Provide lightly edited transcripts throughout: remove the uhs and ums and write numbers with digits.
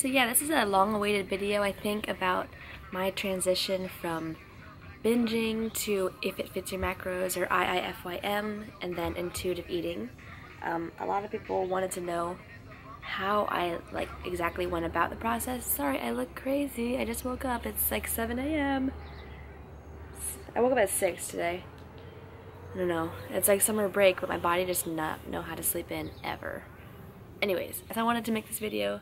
yeah, this is a long-awaited video, I think, about my transition from binging to If It Fits Your Macros, or IIFYM, and then intuitive eating. A lot of people wanted to know how I exactly went about the process. Sorry, I look crazy. I just woke up. It's like 7 a.m. I woke up at 6 today. I don't know. It's like summer break, but my body does not know how to sleep in ever. Anyways, I wanted to make this video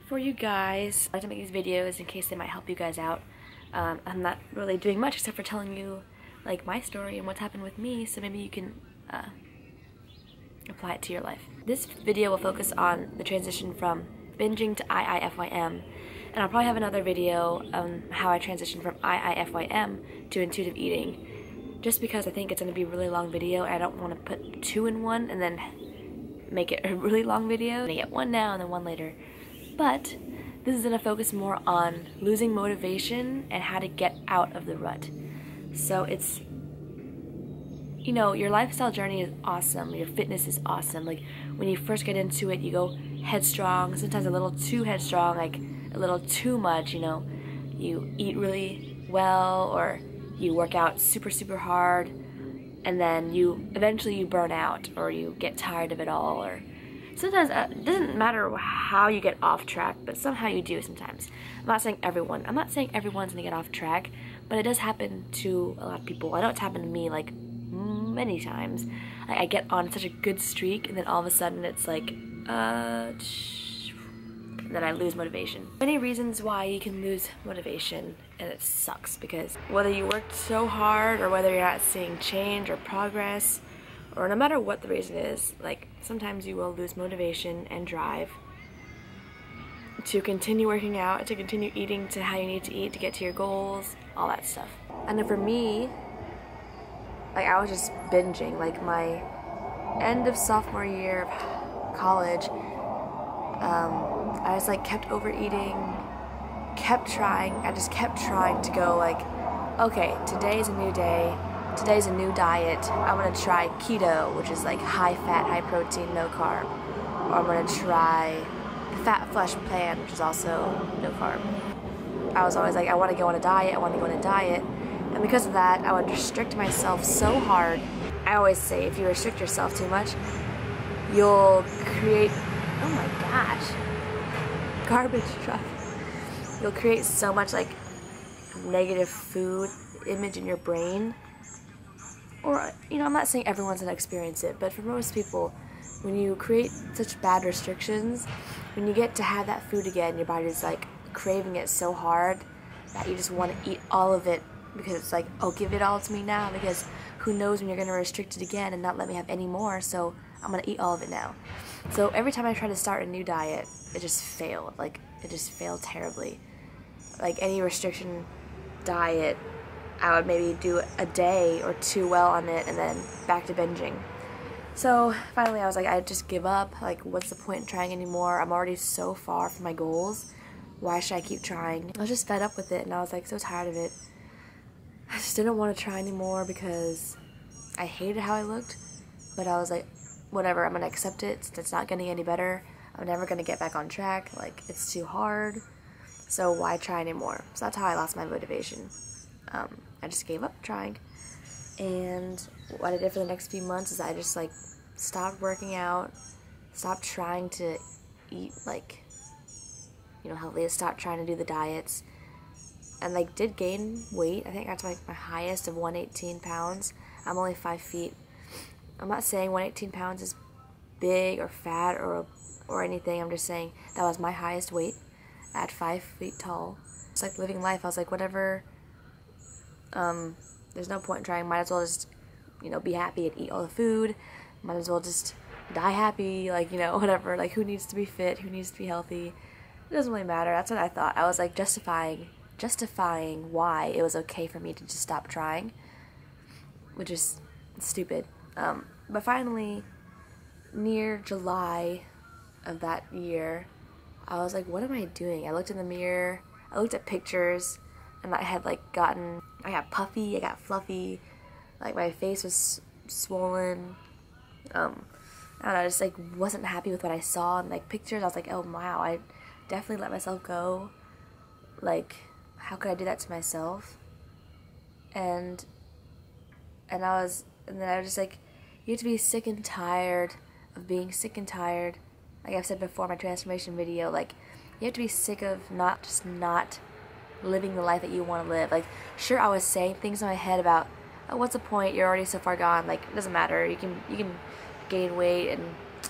for you guys. I like to make these videos in case they might help you guys out. I'm not really doing much except for telling you like my story and what's happened with me, so maybe you can apply it to your life. This video will focus on the transition from binging to IIFYM, and I'll probably have another video on how I transitioned from IIFYM to intuitive eating, just because I think it's going to be a really long video and I don't want to put two in one and then make it a really long video. I'm going to get one now and then one later. But this is going to focus more on losing motivation and how to get out of the rut. So it's, you know, your lifestyle journey is awesome, your fitness is awesome. Like when you first get into it, you go headstrong, sometimes a little too headstrong, like a little too much, you know. You eat really well, or you work out super hard, and then eventually you burn out, or you get tired of it all, or sometimes it doesn't matter how you get off track, but somehow you do sometimes. I'm not saying everyone's gonna get off track, but it does happen to a lot of people. I know it's happened to me like many times. I get on such a good streak, and then all of a sudden it's like, then I lose motivation. Many reasons why you can lose motivation, and it sucks, because whether you worked so hard or whether you're not seeing change or progress, or no matter what the reason is, like sometimes you will lose motivation and drive to continue working out, to continue eating to how you need to eat to get to your goals, all that stuff. And then for me, like I was just binging. Like my end of sophomore year of college, I just like kept overeating, kept trying. I just kept trying to go like, okay, today's a new day, today's a new diet. I'm gonna try keto, which is like high fat, high protein, no carb. Or I'm gonna try the fat flush plan, which is also no carb. I was always like, I wanna go on a diet, And because of that, I would restrict myself so hard. I always say, if you restrict yourself too much, you'll create, oh my gosh, garbage truck. You'll create so much like negative food image in your brain. Or, you know, I'm not saying everyone's gonna experience it, but for most people, when you create such bad restrictions, when you get to have that food again, your body's like craving it so hard that you just want to eat all of it, because it's like, oh, give it all to me now, because who knows when you're gonna restrict it again and not let me have any more, so I'm gonna eat all of it now. So every time I try to start a new diet, it just failed. Like, it just failed terribly. Like any restriction diet, I would maybe do a day or two well on it and then back to binging. So finally I was like, I just give up. Like, what's the point in trying anymore? I'm already so far from my goals. Why should I keep trying? I was just fed up with it, and I was like so tired of it. I just didn't want to try anymore because I hated how I looked, but I was like, whatever, I'm gonna accept it. It's not getting any better. I'm never gonna get back on track. Like, it's too hard, so why try anymore? So that's how I lost my motivation. I just gave up trying, and what I did for the next few months is I just like stopped working out, stopped trying to eat like, you know, healthy, stopped trying to do the diets, and like did gain weight. I think I got to like my highest of 118 pounds. I'm only 5 feet. I'm not saying 118 pounds is big or fat or anything. I'm just saying that was my highest weight at 5 feet tall. It's like living life. I was like, whatever. There's no point in trying. Might as well just, you know, be happy and eat all the food. Might as well just die happy. Like, you know, whatever. Like, who needs to be fit? Who needs to be healthy? It doesn't really matter. That's what I thought. I was like justifying why it was okay for me to just stop trying, which is stupid. But finally, near July of that year, I was like, what am I doing? I looked in the mirror, I looked at pictures, and I had like I got puffy, I got fluffy, like my face was swollen. I don't know, I just like wasn't happy with what I saw in like pictures. I was like, oh wow, I definitely let myself go. Like, how could I do that to myself? And then I was just like, you have to be sick and tired of being sick and tired. Like I've said before in my transformation video, like, you have to be sick of not living the life that you want to live. Like, sure, I was saying things in my head about, oh, what's the point? You're already so far gone. Like, it doesn't matter. You can gain weight and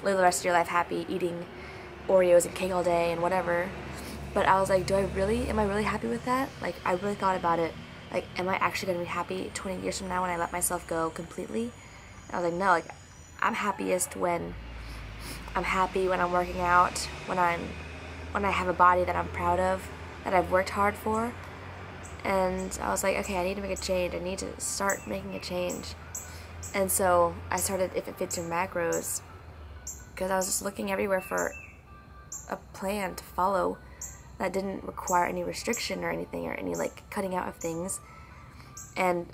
live the rest of your life happy, eating Oreos and cake all day and whatever. But I was like, am I really happy with that? Like, I really thought about it. Like, am I actually going to be happy 20 years from now when I let myself go completely? And I was like, no, like, I'm happiest when I'm happy, when I'm working out, when I have a body that I'm proud of, that I've worked hard for. And I was like, okay, I need to make a change. I need to start making a change. And so I started If It Fits Your Macros, because I was just looking everywhere for a plan to follow that didn't require any restriction or anything, or any like cutting out of things. And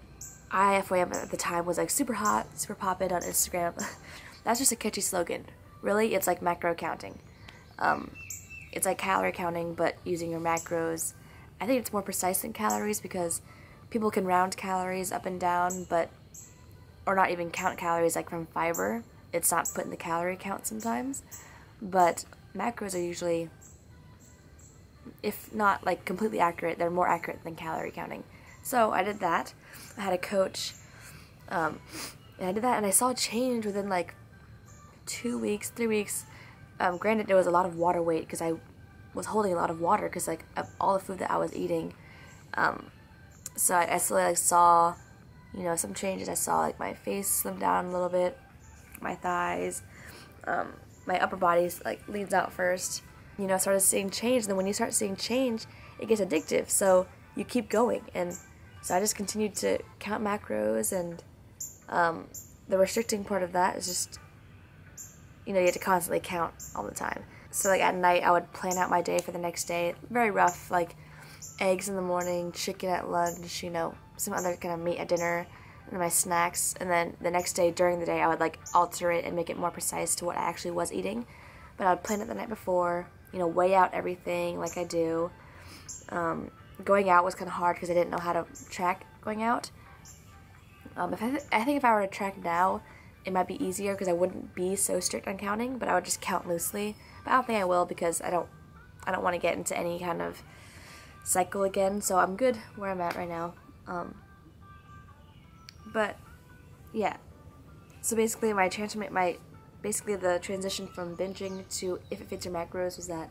IIFYM at the time was like super hot, super poppin' on Instagram. That's just a catchy slogan. Really, it's like macro counting. It's like calorie counting, but using your macros. I think it's more precise than calories, because people can round calories up and down, or not even count calories like from fiber. It's not put in the calorie count sometimes. But macros are usually, if not like completely accurate, they're more accurate than calorie counting. So I did that. I had a coach, and I did that, and I saw a change within like 2 weeks, 3 weeks. Granted, there was a lot of water weight because I was holding a lot of water because like of all the food that I was eating. So I slowly like saw, you know, some changes. I saw like my face slim down a little bit, my thighs, my upper body like leans out first. You know, I started seeing change. And then when you start seeing change, it gets addictive. So you keep going. And so I just continued to count macros, and the restricting part of that is just, you know, you have to constantly count all the time. So like at night, I would plan out my day for the next day. Very rough, like eggs in the morning, chicken at lunch, you know, some other kind of meat at dinner, and my snacks. And then the next day during the day, I would like alter it and make it more precise to what I actually was eating. But I would plan it the night before, you know, weigh out everything like I do. Going out was kind of hard because I didn't know how to track going out. I think if I were to track now, it might be easier because I wouldn't be so strict on counting, but I would just count loosely. But I don't think I will, because I don't want to get into any kind of cycle again. So I'm good where I'm at right now. But yeah. So basically, basically the transition from binging to If It Fits Your Macros was that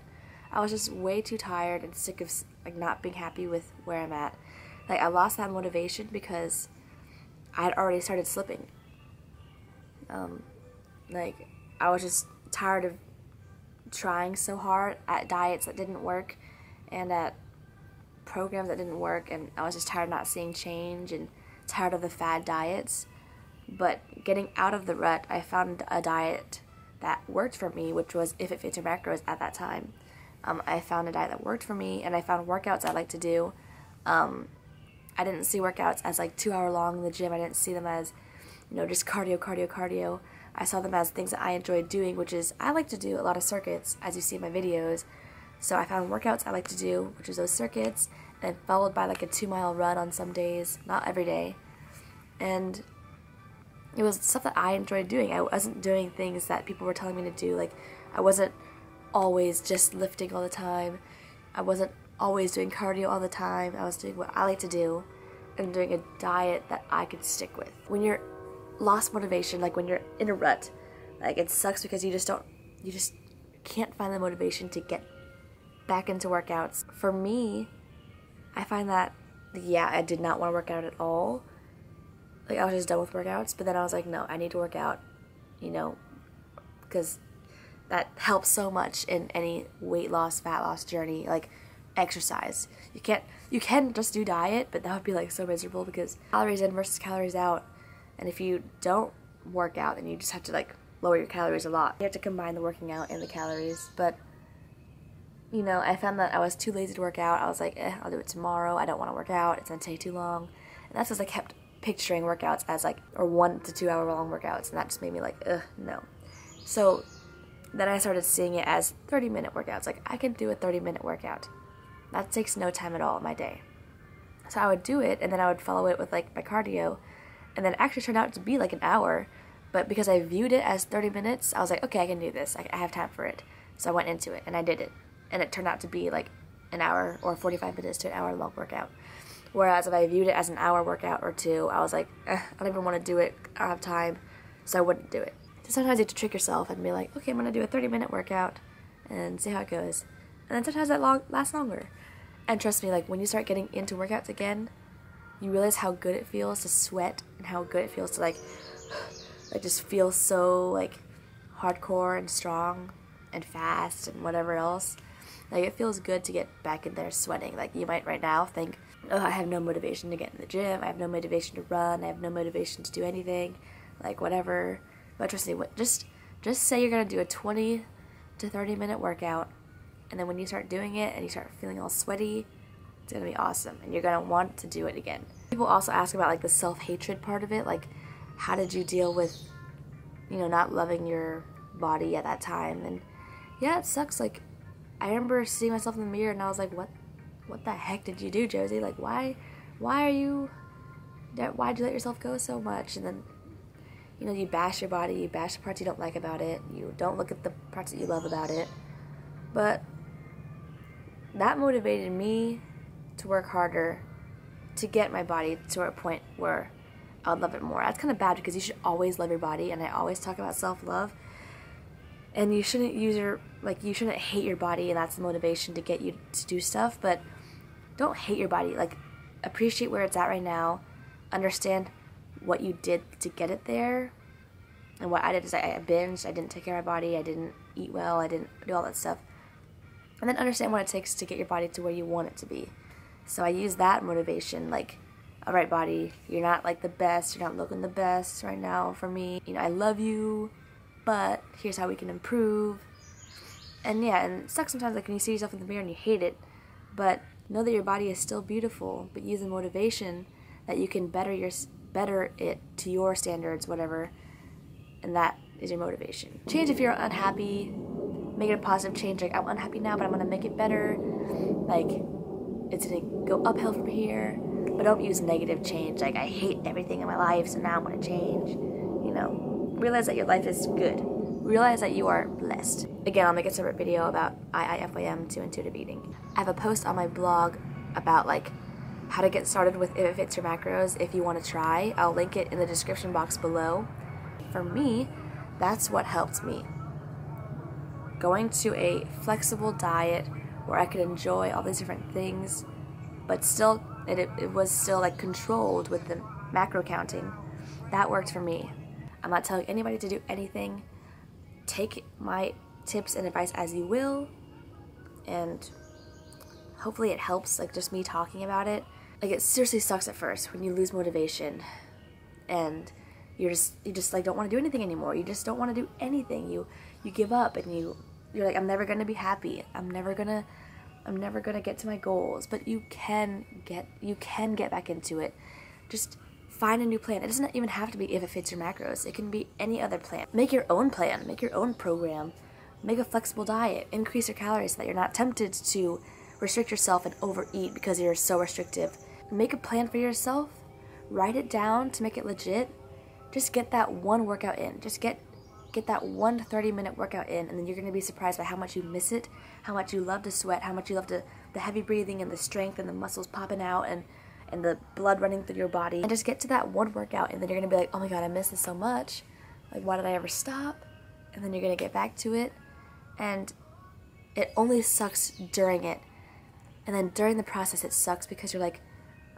I was just way too tired and sick of like not being happy with where I'm at. Like, I lost that motivation because I had already started slipping. Like, I was just tired of trying so hard at diets that didn't work and at programs that didn't work, and I was just tired of not seeing change and tired of the fad diets. But getting out of the rut, I found a diet that worked for me, which was If It Fits Your Macros at that time. I found a diet that worked for me, and I found workouts I like to do. I didn't see workouts as like 2 hour long in the gym. I didn't see them as, you know, just cardio. I saw them as things that I enjoyed doing, which is, I like to do a lot of circuits, as you see in my videos. So I found workouts I like to do, which is those circuits, and followed by like a 2-mile run on some days, not every day. And it was stuff that I enjoyed doing. I wasn't doing things that people were telling me to do. Like, I wasn't always just lifting all the time. I wasn't always doing cardio all the time. I was doing what I like to do and doing a diet that I could stick with. When you're lost motivation, like when you're in a rut, like, it sucks because you just can't find the motivation to get back into workouts. For me, I find that, yeah, I did not want to work out at all. Like, I was just done with workouts, but then I was like, no, I need to work out, you know, because that helps so much in any weight loss, fat loss journey. Like, exercise. You can just do diet, but that would be like so miserable, because calories in versus calories out. And if you don't work out, then you just have to like lower your calories a lot. You have to combine the working out and the calories. But, you know, I found that I was too lazy to work out. I was like, I'll do it tomorrow. I don't want to work out. It's going to take too long. And that's because I kept picturing workouts as like, or 1 to 2 hour long workouts. And that just made me like, no. So then I started seeing it as 30-minute workouts. Like, I can do a 30-minute workout. That takes no time at all in my day. So I would do it, and then I would follow it with, like, my cardio, and then it actually turned out to be, like, an hour. But because I viewed it as 30 minutes, I was like, okay, I can do this. I have time for it. So I went into it, and I did it. And it turned out to be, like, an hour or 45 minutes to an hour-long workout. Whereas if I viewed it as an hour workout or two, I was like, I don't even want to do it. I don't have time. So I wouldn't do it. So sometimes you have to trick yourself and be like, okay, I'm going to do a 30-minute workout and see how it goes. And then sometimes that lasts longer. And trust me, like, when you start getting into workouts again, you realize how good it feels to sweat and how good it feels to, like just feel so, like, hardcore and strong and fast and whatever else. Like, it feels good to get back in there sweating. Like, you might right now think, oh, I have no motivation to get in the gym, I have no motivation to run, I have no motivation to do anything, like, whatever. But trust me, just say you're going to do a 20 to 30-minute workout, and then when you start doing it and you start feeling all sweaty, it's going to be awesome, and you're going to want to do it again. People also ask about, like, the self-hatred part of it, like, how did you deal with, you know, not loving your body at that time? And yeah, it sucks. Like, I remember seeing myself in the mirror and I was like, what the heck did you do, Josie? Like, why'd you let yourself go so much? And then, you know, you bash your body, you bash the parts you don't like about it, you don't look at the parts that you love about it. But that motivated me to work harder to get my body to a point where I would love it more. That's kind of bad because you should always love your body, and I always talk about self-love. And you shouldn't you shouldn't hate your body, and that's the motivation to get you to do stuff. But don't hate your body. Like, appreciate where it's at right now. Understand what you did to get it there. And what I did is I binged. I didn't take care of my body. I didn't eat well. I didn't do all that stuff. And then understand what it takes to get your body to where you want it to be. So I use that motivation, like, alright, body, you're not, like, the best, you're not looking the best right now for me, you know, I love you, but here's how we can improve. And yeah, and it sucks sometimes, like, when you see yourself in the mirror and you hate it, but know that your body is still beautiful, but use the motivation that you can better it to your standards, whatever, and that is your motivation. Change if you're unhappy, make it a positive change, like, I'm unhappy now, but I'm gonna make it better, like, it's gonna go uphill from here. But don't use negative change, like, I hate everything in my life, so now I'm going to change. You know, realize that your life is good. Realize that you are blessed. Again, I'll make a separate video about IIFYM to intuitive eating. I have a post on my blog about, like, how to get started with If It Fits Your Macros if you want to try. I'll link it in the description box below. For me, that's what helped me. Going to a flexible diet where I could enjoy all these different things, but still it was still, like, controlled with the macro counting. That worked for me. I'm not telling anybody to do anything. Take my tips and advice as you will, and hopefully it helps, like, just me talking about it. Like, it seriously sucks at first when you lose motivation and you just like don't want to do anything anymore. You just don't want to do anything. You give up and you're like, I'm never gonna be happy. I'm never gonna get to my goals. But you can get back into it. Just find a new plan. It doesn't even have to be If It Fits Your Macros. It can be any other plan. Make your own plan. Make your own program. Make a flexible diet. Increase your calories so that you're not tempted to restrict yourself and overeat because you're so restrictive. Make a plan for yourself. Write it down to make it legit. Just get that one workout in. Just get that 1 30-minute workout in, and then you're going to be surprised by how much you miss it, how much you love to sweat, how much you love the heavy breathing and the strength and the muscles popping out and the blood running through your body. And just get to that one workout, and then you're going to be like, oh my god, I miss this so much. Like, why did I ever stop? And then you're going to get back to it, and it only sucks during it. And then during the process, it sucks because you're like,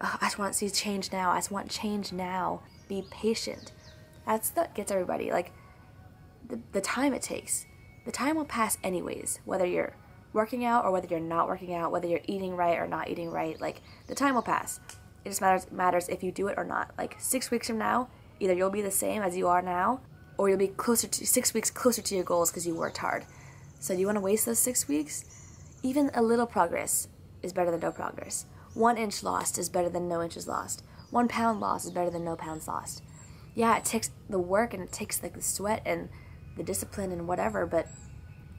oh, I just want to see change now. I just want change now. Be patient. That gets everybody. Like, the time it takes. The time will pass anyways, whether you're working out or whether you're not working out, whether you're eating right or not eating right. Like, the time will pass. It just matters if you do it or not. Like, 6 weeks from now, either you'll be the same as you are now, or you'll be 6 weeks closer to your goals because you worked hard. So do you want to waste those 6 weeks? Even a little progress is better than no progress. 1 inch lost is better than no inches lost. 1 pound lost is better than no pounds lost. Yeah, it takes the work and it takes, like, the sweat and the discipline and whatever, but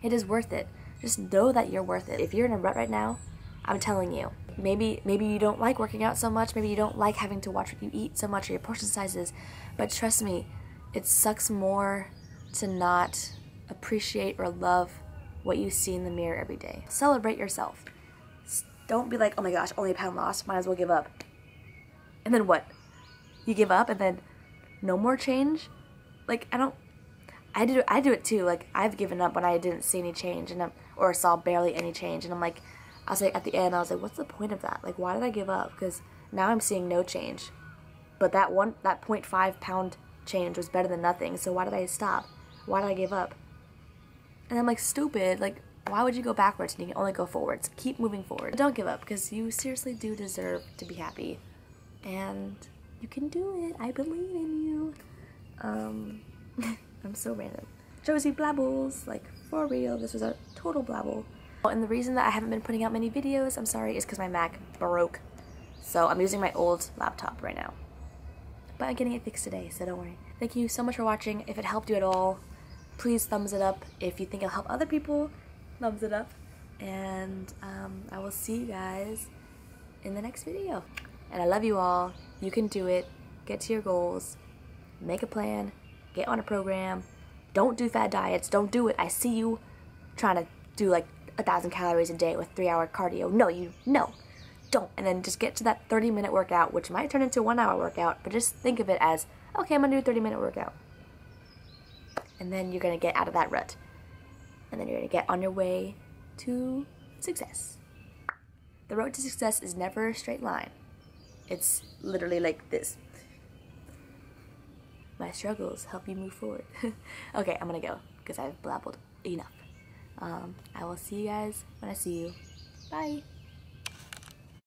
It is worth it. Just know that you're worth it. If you're in a rut right now, I'm telling you, maybe you don't like working out so much, maybe you don't like having to watch what you eat so much or your portion sizes, but trust me, it sucks more to not appreciate or love what you see in the mirror every day. Celebrate yourself. Don't be like, oh my gosh, only a pound lost, might as well give up. And then what? You give up and then no more change? Like, I do it too. Like, I've given up when I didn't see any change or saw barely any change, and I was like, at the end, I was like, what's the point of that? Like, why did I give up? Because now I'm seeing no change. But that 0.5 pound change was better than nothing, so why did I stop? Why did I give up? And I'm like, stupid. Like, why would you go backwards when you can only go forwards? Keep moving forward. Don't give up, because you seriously do deserve to be happy. And you can do it. I believe in you. I'm so random. Josie blabbles. Like, for real, this was a total blabble. And the reason that I haven't been putting out many videos, I'm sorry, is because my Mac broke. So I'm using my old laptop right now. But I'm getting it fixed today, so don't worry. Thank you so much for watching. If it helped you at all, please thumbs it up. If you think it'll help other people, thumbs it up. And I will see you guys in the next video. And I love you all. You can do it. Get to your goals. Make a plan. Get on a program. Don't do fad diets. Don't do it. I see you trying to do like 1,000 calories a day with 3-hour cardio. No, don't. And then just get to that 30-minute workout, which might turn into a 1-hour workout, but just think of it as, okay, I'm gonna do a 30-minute workout. And then you're gonna get out of that rut. And then you're gonna get on your way to success. The road to success is never a straight line. It's literally like this. My struggles help you move forward. Okay, I'm gonna go because I've blabbled enough. I will see you guys when I see you. Bye.